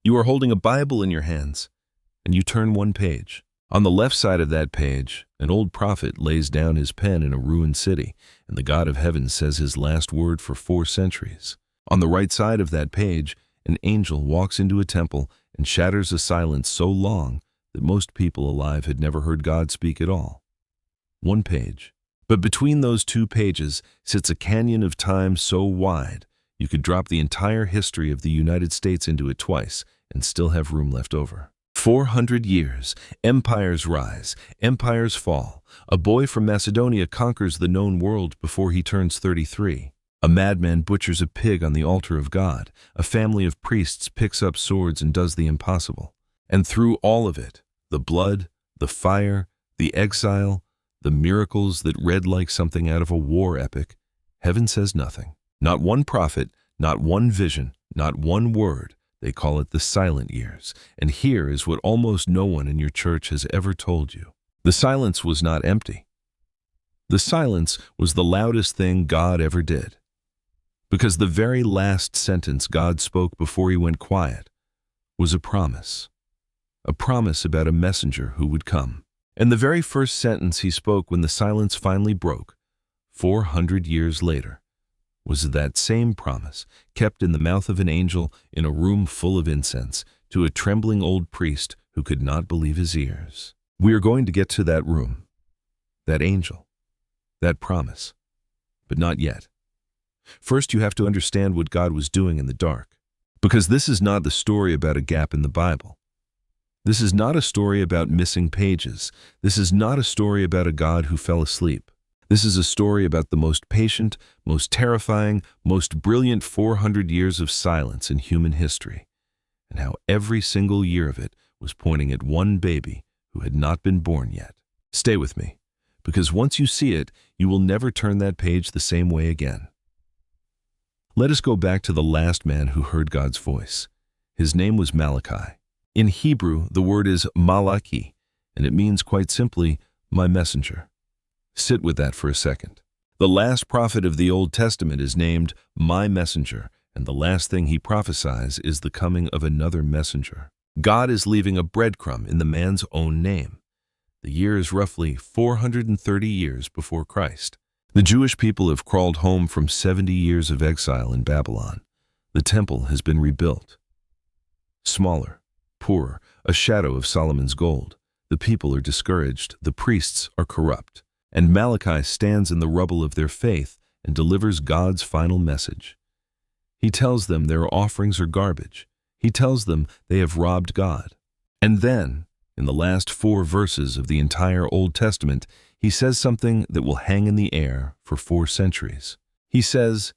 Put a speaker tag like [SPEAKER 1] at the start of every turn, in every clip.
[SPEAKER 1] You are holding a Bible in your hands, and you turn one page. On the left side of that page, an old prophet lays down his pen in a ruined city, and the God of heaven says his last word for 4 centuries. On the right side of that page, an angel walks into a temple and shatters a silence so long that most people alive had never heard God speak at all. One page. But between those 2 pages sits a canyon of time so wide you could drop the entire history of the United States into it twice and still have room left over. 400 years, empires rise, empires fall. A boy from Macedonia conquers the known world before he turns 33. A madman butchers a pig on the altar of God. A family of priests picks up swords and does the impossible. And through all of it, the blood, the fire, the exile, the miracles that read like something out of a war epic, heaven says nothing. Not one prophet, not one vision, not one word. They call it the silent years. And here is what almost no one in your church has ever told you. The silence was not empty. The silence was the loudest thing God ever did. Because the very last sentence God spoke before he went quiet was a promise. A promise about a messenger who would come. And the very first sentence he spoke when the silence finally broke, 400 years later, was that same promise, kept in the mouth of an angel in a room full of incense, to a trembling old priest who could not believe his ears. We are going to get to that room, that angel, that promise, but not yet. First, you have to understand what God was doing in the dark, because this is not the story about a gap in the Bible. This is not a story about missing pages. This is not a story about a God who fell asleep. This is a story about the most patient, most terrifying, most brilliant 400 years of silence in human history, and how every single year of it was pointing at one baby who had not been born yet. Stay with me, because once you see it, you will never turn that page the same way again. Let us go back to the last man who heard God's voice. His name was Malachi. In Hebrew, the word is Malachi, and it means quite simply, my messenger. Sit with that for a second. The last prophet of the Old Testament is named my messenger, and the last thing he prophesies is the coming of another messenger. God is leaving a breadcrumb in the man's own name. The year is roughly 430 years before Christ. The Jewish people have crawled home from 70 years of exile in Babylon. The temple has been rebuilt. Smaller, poorer, a shadow of Solomon's gold. The people are discouraged, the priests are corrupt, and Malachi stands in the rubble of their faith and delivers God's final message. He tells them their offerings are garbage. He tells them they have robbed God. And then, in the last 4 verses of the entire Old Testament, he says something that will hang in the air for 4 centuries. He says,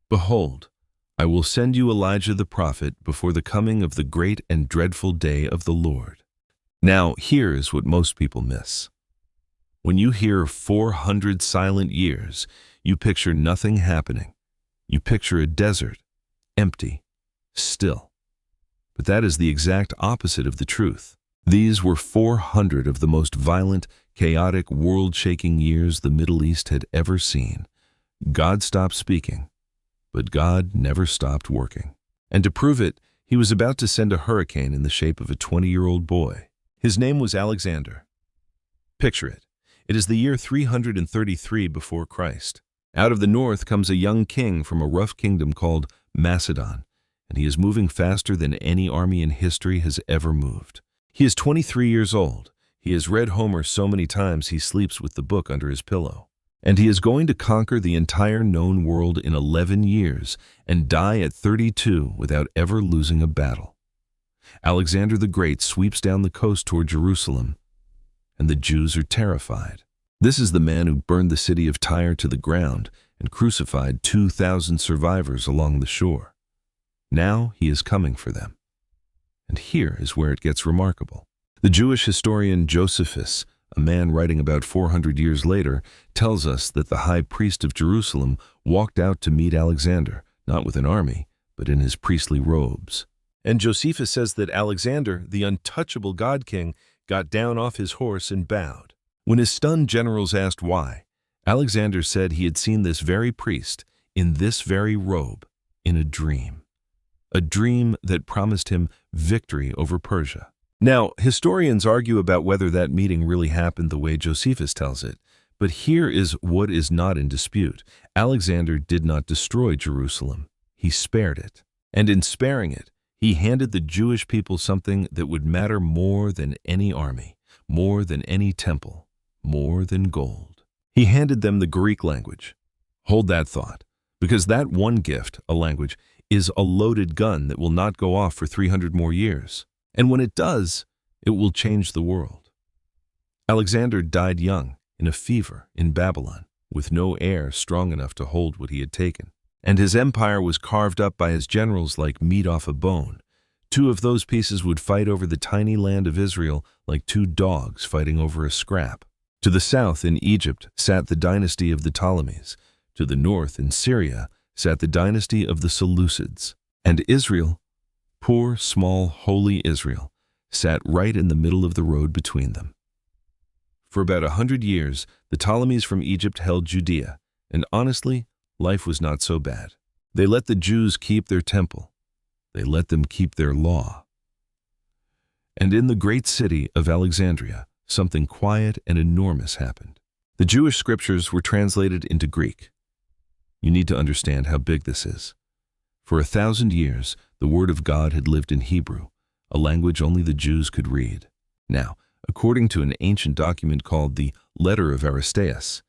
[SPEAKER 1] "Behold, I will send you Elijah the prophet before the coming of the great and dreadful day of the Lord." Now, here is what most people miss. When you hear 400 silent years, you picture nothing happening. You picture a desert, empty, still. But that is the exact opposite of the truth. These were 400 of the most violent, chaotic, world-shaking years the Middle East had ever seen. God stopped speaking, but God never stopped working. And to prove it, he was about to send a hurricane in the shape of a 20-year-old boy. His name was Alexander. Picture it. It is the year 333 before Christ. Out of the north comes a young king from a rough kingdom called Macedon, and he is moving faster than any army in history has ever moved. He is 23 years old. He has read Homer so many times he sleeps with the book under his pillow. And he is going to conquer the entire known world in 11 years and die at 32 without ever losing a battle. Alexander the Great sweeps down the coast toward Jerusalem, and the Jews are terrified. This is the man who burned the city of Tyre to the ground and crucified 2,000 survivors along the shore. Now he is coming for them. And here is where it gets remarkable. The Jewish historian Josephus, a man writing about 400 years later, tells us that the high priest of Jerusalem walked out to meet Alexander, not with an army, but in his priestly robes. And Josephus says that Alexander, the untouchable God King, got down off his horse and bowed. When his stunned generals asked why, Alexander said he had seen this very priest, in this very robe, in a dream. a dream that promised him victory over Persia. Now, historians argue about whether that meeting really happened the way Josephus tells it, but here is what is not in dispute. Alexander did not destroy Jerusalem. He spared it. And in sparing it, he handed the Jewish people something that would matter more than any army, more than any temple, more than gold. He handed them the Greek language. Hold that thought, because that one gift, a language, is a loaded gun that will not go off for 300 more years. And when it does, it will change the world. Alexander died young, in a fever, in Babylon, with no heir strong enough to hold what he had taken. And his empire was carved up by his generals like meat off a bone. Two of those pieces would fight over the tiny land of Israel like two dogs fighting over a scrap. To the south, in Egypt, sat the dynasty of the Ptolemies. To the north, in Syria, sat the dynasty of the Seleucids. And Israel, poor, small, holy Israel, sat right in the middle of the road between them. For about 100 years, the Ptolemies from Egypt held Judea, and honestly, life was not so bad. They let the Jews keep their temple. They let them keep their law. And in the great city of Alexandria, something quiet and enormous happened. The Jewish scriptures were translated into Greek. You need to understand how big this is. For 1,000 years, the Word of God had lived in Hebrew, a language only the Jews could read. Now, according to an ancient document called the Letter of Aristeas,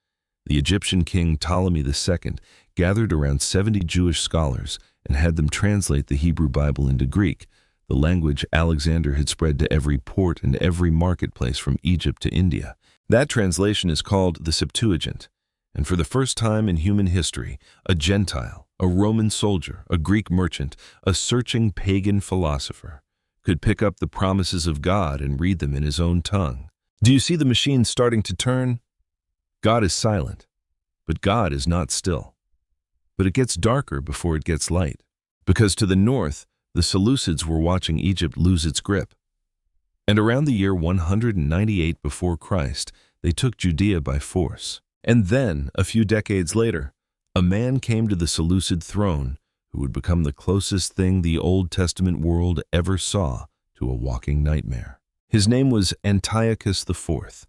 [SPEAKER 1] the Egyptian king Ptolemy II gathered around 70 Jewish scholars and had them translate the Hebrew Bible into Greek, the language Alexander had spread to every port and every marketplace from Egypt to India. That translation is called the Septuagint, and for the first time in human history, a Gentile, a Roman soldier, a Greek merchant, a searching pagan philosopher could pick up the promises of God and read them in his own tongue. Do you see the machine starting to turn? God is silent, but God is not still. But it gets darker before it gets light, because to the north, the Seleucids were watching Egypt lose its grip. And around the year 198 before Christ, they took Judea by force. And then, a few decades later, a man came to the Seleucid throne who would become the closest thing the Old Testament world ever saw to a walking nightmare. His name was Antiochus IV,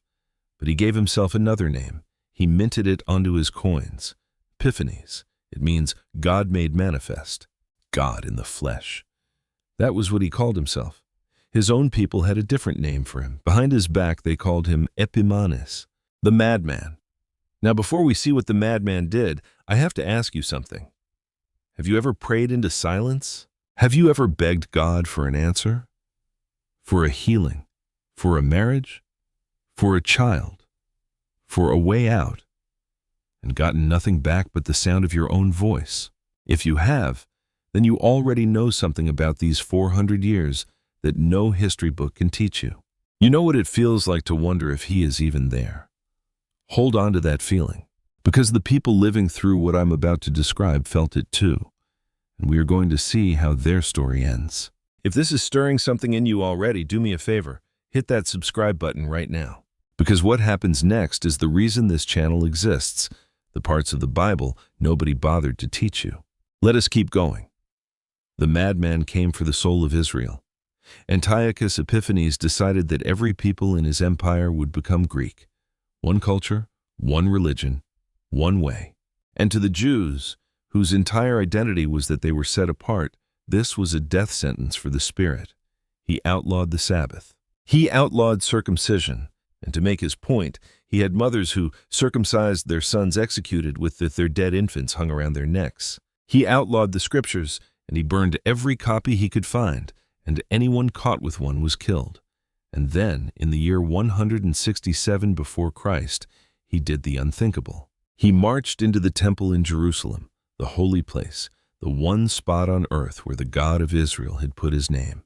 [SPEAKER 1] but he gave himself another name. He minted it onto his coins. Epiphanes. It means God made manifest, God in the flesh. That was what he called himself. His own people had a different name for him. Behind his back, they called him Epiphanes, the Madman. Now, before we see what the Madman did, I have to ask you something. Have you ever prayed into silence? Have you ever begged God for an answer? For a healing? For a marriage? For a child? For a way out? And gotten nothing back but the sound of your own voice? If you have, then you already know something about these 400 years that no history book can teach you. You know what it feels like to wonder if He is even there. Hold on to that feeling, because the people living through what I'm about to describe felt it too, and we are going to see how their story ends. If this is stirring something in you already, do me a favor, hit that subscribe button right now, because what happens next is the reason this channel exists, the parts of the Bible nobody bothered to teach you. Let us keep going. The madman came for the soul of Israel. Antiochus Epiphanes decided that every people in his empire would become Greek. One culture, one religion, one way. And to the Jews, whose entire identity was that they were set apart, this was a death sentence for the spirit. He outlawed the Sabbath. He outlawed circumcision, and to make his point, he had mothers who circumcised their sons executed with their dead infants hung around their necks. He outlawed the scriptures, and he burned every copy he could find, and anyone caught with one was killed. And then, in the year 167 before Christ, he did the unthinkable. He marched into the temple in Jerusalem, the holy place, the one spot on earth where the God of Israel had put his name.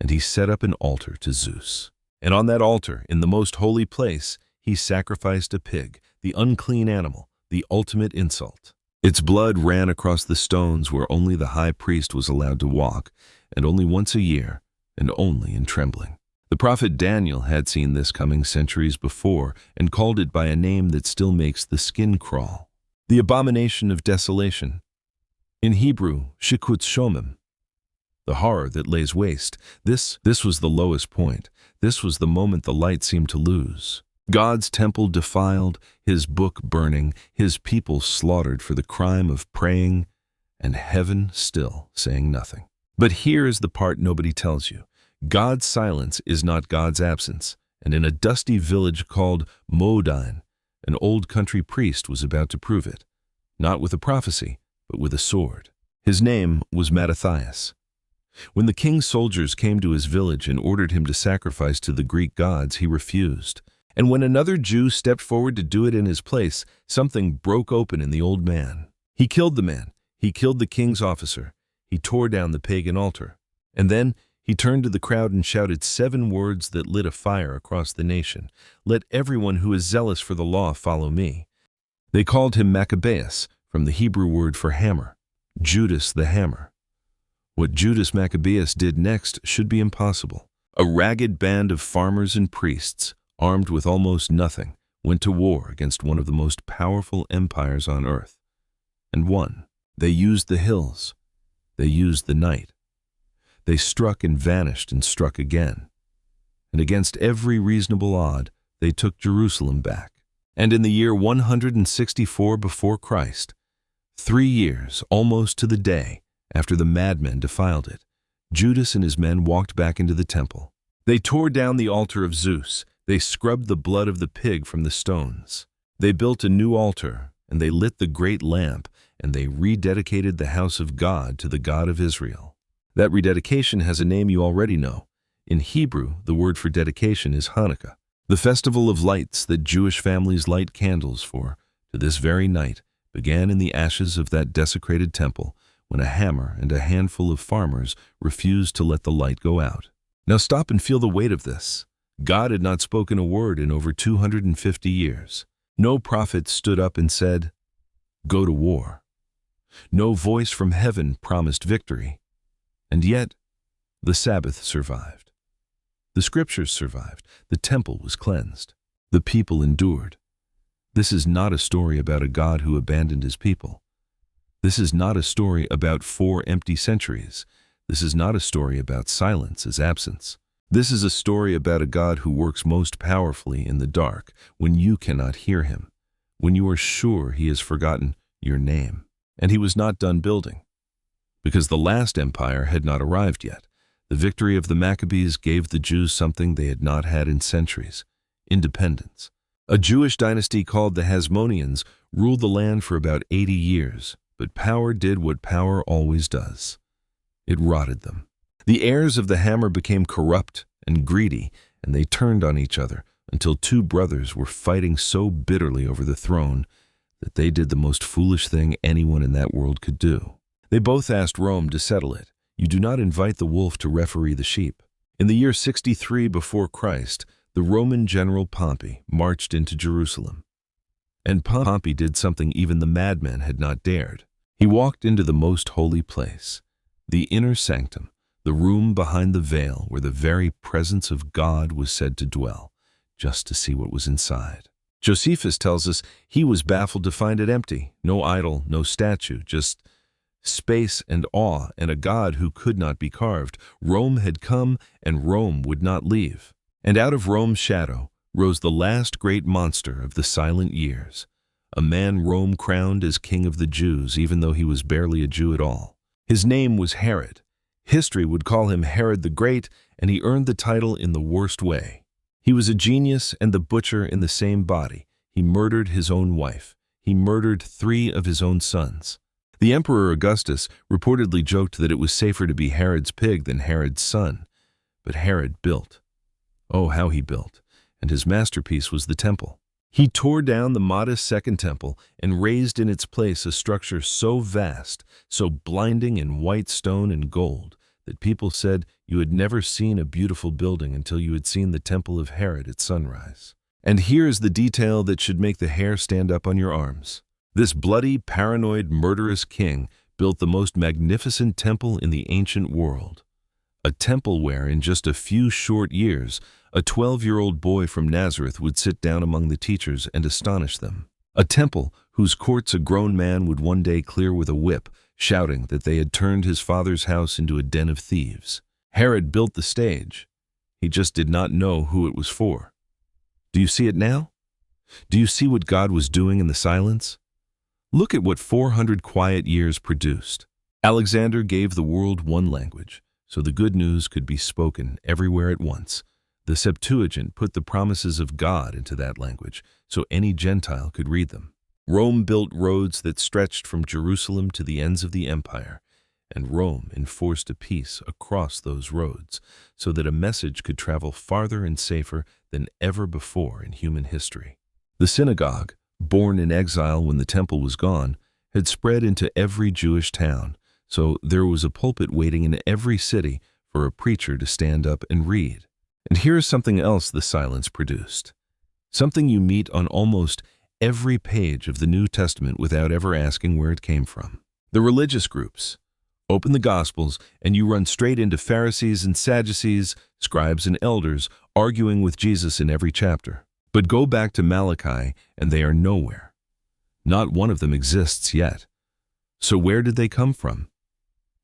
[SPEAKER 1] And he set up an altar to Zeus. And on that altar, in the most holy place, he sacrificed a pig, the unclean animal, the ultimate insult. Its blood ran across the stones where only the high priest was allowed to walk, and only once a year, and only in trembling. The prophet Daniel had seen this coming centuries before and called it by a name that still makes the skin crawl: the abomination of desolation. In Hebrew, shikut shomim. the horror that lays waste. This was the lowest point. This was the moment the light seemed to lose. God's temple defiled, his book burning, his people slaughtered for the crime of praying, and heaven still saying nothing. But here is the part nobody tells you. God's silence is not God's absence, and in a dusty village called Modine, an old country priest was about to prove it, not with a prophecy, but with a sword. His name was Mattathias. When the king's soldiers came to his village and ordered him to sacrifice to the Greek gods, he refused. And when another Jew stepped forward to do it in his place, something broke open in the old man. He killed the man. He killed the king's officer. He tore down the pagan altar. And then he turned to the crowd and shouted 7 words that lit a fire across the nation. "Let everyone who is zealous for the law follow me." They called him Maccabeus, from the Hebrew word for hammer, Judas the hammer. What Judas Maccabeus did next should be impossible. A ragged band of farmers and priests, armed with almost nothing, went to war against one of the most powerful empires on earth, and won. They used the hills. They used the night. They struck and vanished and struck again. And against every reasonable odd, they took Jerusalem back. And in the year 164 before Christ, 3 years, almost to the day, after the madman defiled it, Judas and his men walked back into the temple. They tore down the altar of Zeus. They scrubbed the blood of the pig from the stones. They built a new altar, and they lit the great lamp, and they rededicated the house of God to the God of Israel. That rededication has a name you already know. In Hebrew, the word for dedication is Hanukkah, the festival of lights that Jewish families light candles for, to this very night, began in the ashes of that desecrated temple when a hammer and a handful of farmers refused to let the light go out. Now stop and feel the weight of this. God had not spoken a word in over 250 years. No prophet stood up and said, "Go to war." No voice from heaven promised victory. And yet, the Sabbath survived. The scriptures survived. The temple was cleansed. The people endured. This is not a story about a God who abandoned his people. This is not a story about 4 empty centuries. This is not a story about silence as absence. This is a story about a God who works most powerfully in the dark, when you cannot hear him, when you are sure he has forgotten your name. And he was not done building, because the last empire had not arrived yet. The victory of the Maccabees gave the Jews something they had not had in centuries: independence. A Jewish dynasty called the Hasmoneans ruled the land for about 80 years, but power did what power always does. It rotted them. The heirs of the hammer became corrupt and greedy, and they turned on each other until 2 brothers were fighting so bitterly over the throne that they did the most foolish thing anyone in that world could do. They both asked Rome to settle it. You do not invite the wolf to referee the sheep. In the year 63 before Christ, the Roman general Pompey marched into Jerusalem. And Pompey did something even the madman had not dared. He walked into the most holy place, the inner sanctum, the room behind the veil where the very presence of God was said to dwell, just to see what was inside. Josephus tells us he was baffled to find it empty. No idol, no statue, just space and awe and a God who could not be carved. Rome had come, and Rome would not leave. And out of Rome's shadow rose the last great monster of the silent years, a man Rome crowned as king of the Jews, even though he was barely a Jew at all. His name was Herod. History would call him Herod the Great, and he earned the title in the worst way. He was a genius and the butcher in the same body. He murdered his own wife. He murdered 3 of his own sons. The Emperor Augustus reportedly joked that it was safer to be Herod's pig than Herod's son. But Herod built. Oh, how he built. And his masterpiece was the temple. He tore down the modest second temple and raised in its place a structure so vast, so blinding in white stone and gold, that people said you had never seen a beautiful building until you had seen the temple of Herod at sunrise. And here is the detail that should make the hair stand up on your arms. This bloody, paranoid, murderous king built the most magnificent temple in the ancient world. A temple where, in just a few short years, a 12-year-old boy from Nazareth would sit down among the teachers and astonish them. A temple whose courts a grown man would one day clear with a whip, shouting that they had turned his father's house into a den of thieves. Herod built the stage. He just did not know who it was for. Do you see it now? Do you see what God was doing in the silence? Look at what 400 quiet years produced. Alexander gave the world one language, so the good news could be spoken everywhere at once. The Septuagint put the promises of God into that language, so any Gentile could read them. Rome built roads that stretched from Jerusalem to the ends of the empire, and Rome enforced a peace across those roads, so that a message could travel farther and safer than ever before in human history. The synagogue, born in exile when the temple was gone, had spread into every Jewish town, so there was a pulpit waiting in every city for a preacher to stand up and read. And here is something else the silence produced. Something you meet on almost every page of the New Testament without ever asking where it came from. The religious groups. Open the Gospels and you run straight into Pharisees and Sadducees, scribes and elders, arguing with Jesus in every chapter. But go back to Malachi and they are nowhere. Not one of them exists yet. So where did they come from?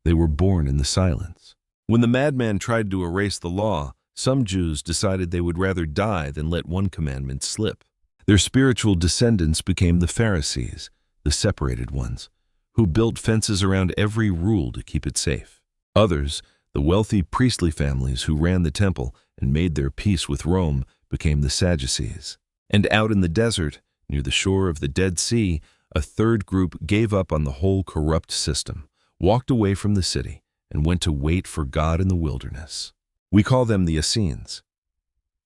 [SPEAKER 1] They were born in the silence. When the madman tried to erase the law, some Jews decided they would rather die than let one commandment slip. Their spiritual descendants became the Pharisees, the separated ones, who built fences around every rule to keep it safe. Others, the wealthy priestly families who ran the temple and made their peace with Rome, became the Sadducees. And out in the desert, near the shore of the Dead Sea, a third group gave up on the whole corrupt system, walked away from the city, and went to wait for God in the wilderness. We call them the Essenes.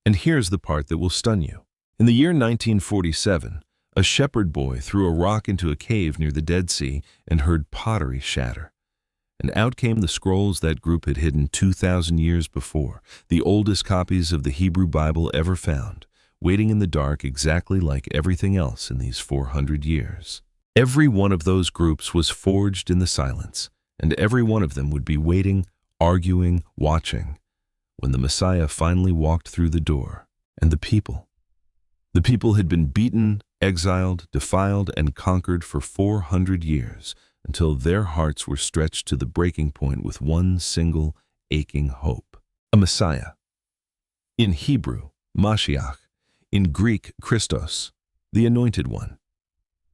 [SPEAKER 1] And here's the part that will stun you. In the year 1947, a shepherd boy threw a rock into a cave near the Dead Sea and heard pottery shatter. And out came the scrolls that group had hidden 2,000 years before, the oldest copies of the Hebrew Bible ever found, waiting in the dark exactly like everything else in these 400 years. Every one of those groups was forged in the silence, and every one of them would be waiting, arguing, watching, when the Messiah finally walked through the door. And the people had been beaten, exiled, defiled, and conquered for 400 years, until their hearts were stretched to the breaking point with one single, aching hope: a Messiah. In Hebrew, Mashiach. In Greek, Christos, the Anointed One.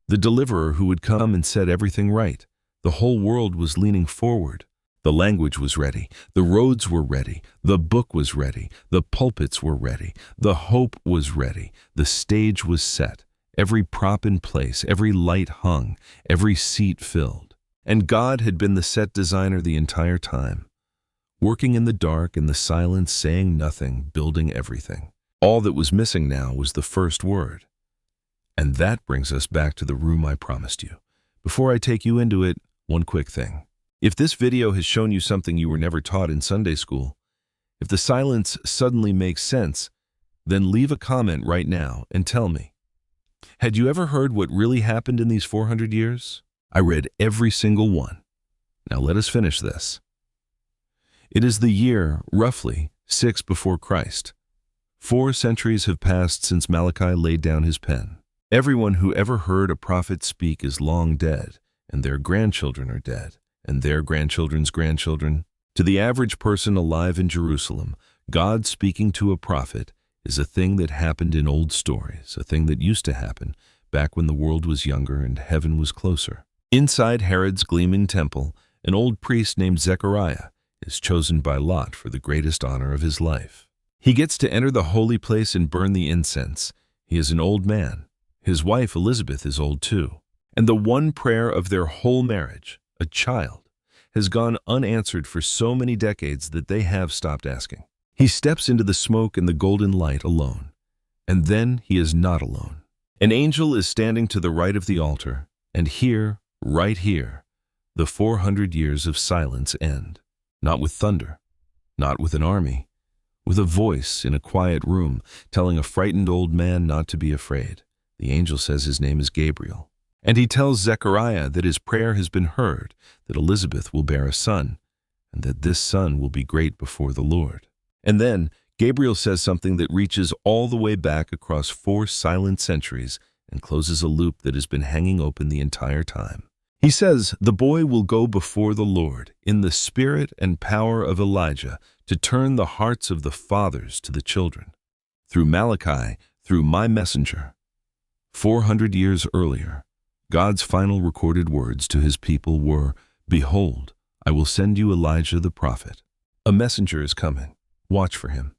[SPEAKER 1] The deliverer who would come and set everything right. The whole world was leaning forward. The language was ready. The roads were ready. The book was ready. The pulpits were ready. The hope was ready. The stage was set. Every prop in place, every light hung, every seat filled. And God had been the set designer the entire time, working in the dark, in the silence, saying nothing, building everything. All that was missing now was the first word. And that brings us back to the room I promised you. Before I take you into it, one quick thing. If this video has shown you something you were never taught in Sunday school, if the silence suddenly makes sense, then leave a comment right now and tell me. Had you ever heard what really happened in these 400 years? I read every single one. Now let us finish this. It is the year, roughly, 6 before Christ. 4 centuries have passed since Malachi laid down his pen. Everyone who ever heard a prophet speak is long dead, and their grandchildren are dead, and their grandchildren's grandchildren. To the average person alive in Jerusalem, God speaking to a prophet is a thing that happened in old stories, a thing that used to happen back when the world was younger and heaven was closer. Inside Herod's gleaming temple, an old priest named Zechariah is chosen by Lot for the greatest honor of his life. He gets to enter the holy place and burn the incense. He is an old man. His wife Elizabeth is old too. And the one prayer of their whole marriage, a child, has gone unanswered for so many decades that they have stopped asking. He steps into the smoke and the golden light alone. And then he is not alone. An angel is standing to the right of the altar, and here, right here, the 400 years of silence end. Not with thunder, not with an army, with a voice in a quiet room telling a frightened old man not to be afraid. The angel says his name is Gabriel. And he tells Zechariah that his prayer has been heard, that Elizabeth will bear a son, and that this son will be great before the Lord. And then Gabriel says something that reaches all the way back across 4 silent centuries and closes a loop that has been hanging open the entire time. He says, "The boy will go before the Lord in the spirit and power of Elijah to turn the hearts of the fathers to the children." Through Malachi, through my messenger. 400 years earlier, God's final recorded words to his people were, "Behold, I will send you Elijah the prophet. A messenger is coming. Watch for him."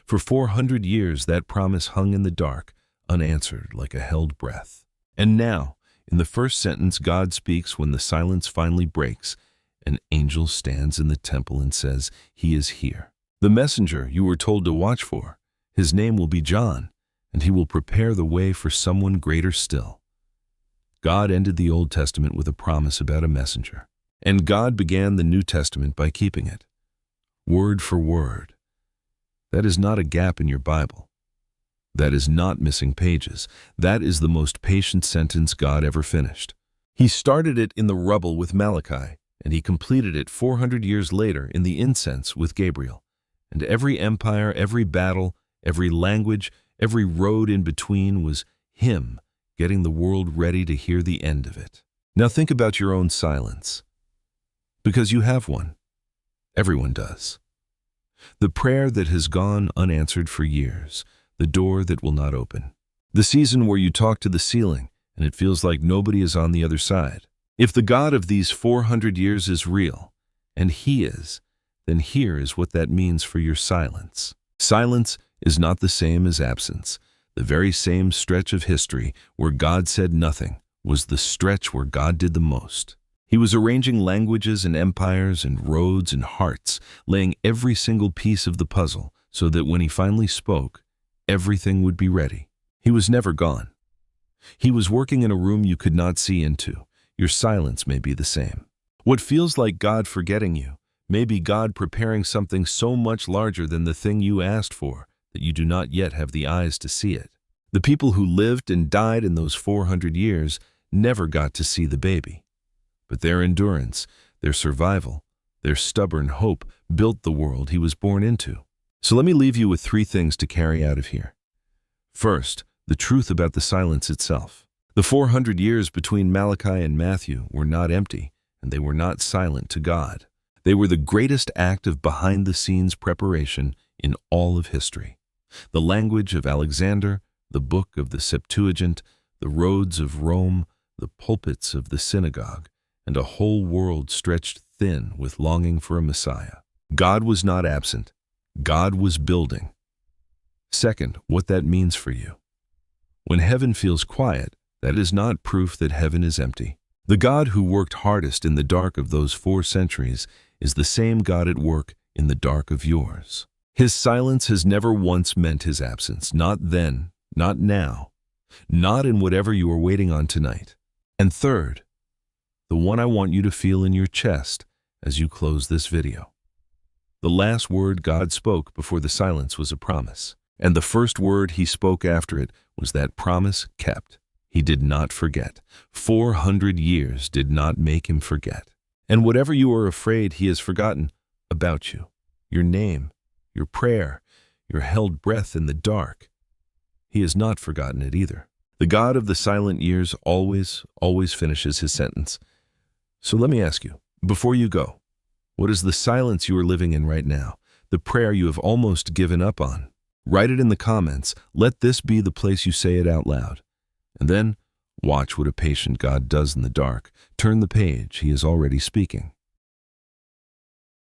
[SPEAKER 1] For 400 years, that promise hung in the dark, unanswered like a held breath. And now, in the first sentence, God speaks when the silence finally breaks. An angel stands in the temple and says, "He is here." The messenger you were told to watch for, his name will be John, and he will prepare the way for someone greater still. God ended the Old Testament with a promise about a messenger, and God began the New Testament by keeping it, word for word. That is not a gap in your Bible. That is not missing pages. That is the most patient sentence God ever finished. He started it in the rubble with Malachi, and he completed it 400 years later in the incense with Gabriel. And every empire, every battle, every language, every road in between was him getting the world ready to hear the end of it. Now think about your own silence, because you have one. Everyone does. The prayer that has gone unanswered for years, the door that will not open. The season where you talk to the ceiling and it feels like nobody is on the other side. If the God of these 400 years is real, and he is, then here is what that means for your silence. Silence is not the same as absence. The very same stretch of history where God said nothing was the stretch where God did the most. He was arranging languages and empires and roads and hearts, laying every single piece of the puzzle so that when he finally spoke, everything would be ready. He was never gone. He was working in a room you could not see into. Your silence may be the same. What feels like God forgetting you may be God preparing something so much larger than the thing you asked for that you do not yet have the eyes to see it. The people who lived and died in those 400 years never got to see the baby. But their endurance, their survival, their stubborn hope built the world he was born into. So let me leave you with 3 things to carry out of here. First, the truth about the silence itself. The 400 years between Malachi and Matthew were not empty, and they were not silent to God. They were the greatest act of behind-the-scenes preparation in all of history. The language of Alexander, the book of the Septuagint, the roads of Rome, the pulpits of the synagogue, and a whole world stretched thin with longing for a Messiah. God was not absent. God was building. Second, what that means for you. When heaven feels quiet, that is not proof that heaven is empty. The God who worked hardest in the dark of those 4 centuries is the same God at work in the dark of yours. His silence has never once meant his absence, not then, not now, not in whatever you are waiting on tonight. And third, the one I want you to feel in your chest as you close this video. The last word God spoke before the silence was a promise, and the first word he spoke after it was that promise kept. He did not forget. 400 years did not make him forget. And whatever you are afraid he has forgotten about you, your name, your prayer, your held breath in the dark, he has not forgotten it either. The God of the silent years always finishes his sentence. So let me ask you, before you go, what is the silence you are living in right now, the prayer you have almost given up on? Write it in the comments. Let this be the place you say it out loud. And then, watch what a patient God does in the dark. Turn the page, he is already speaking.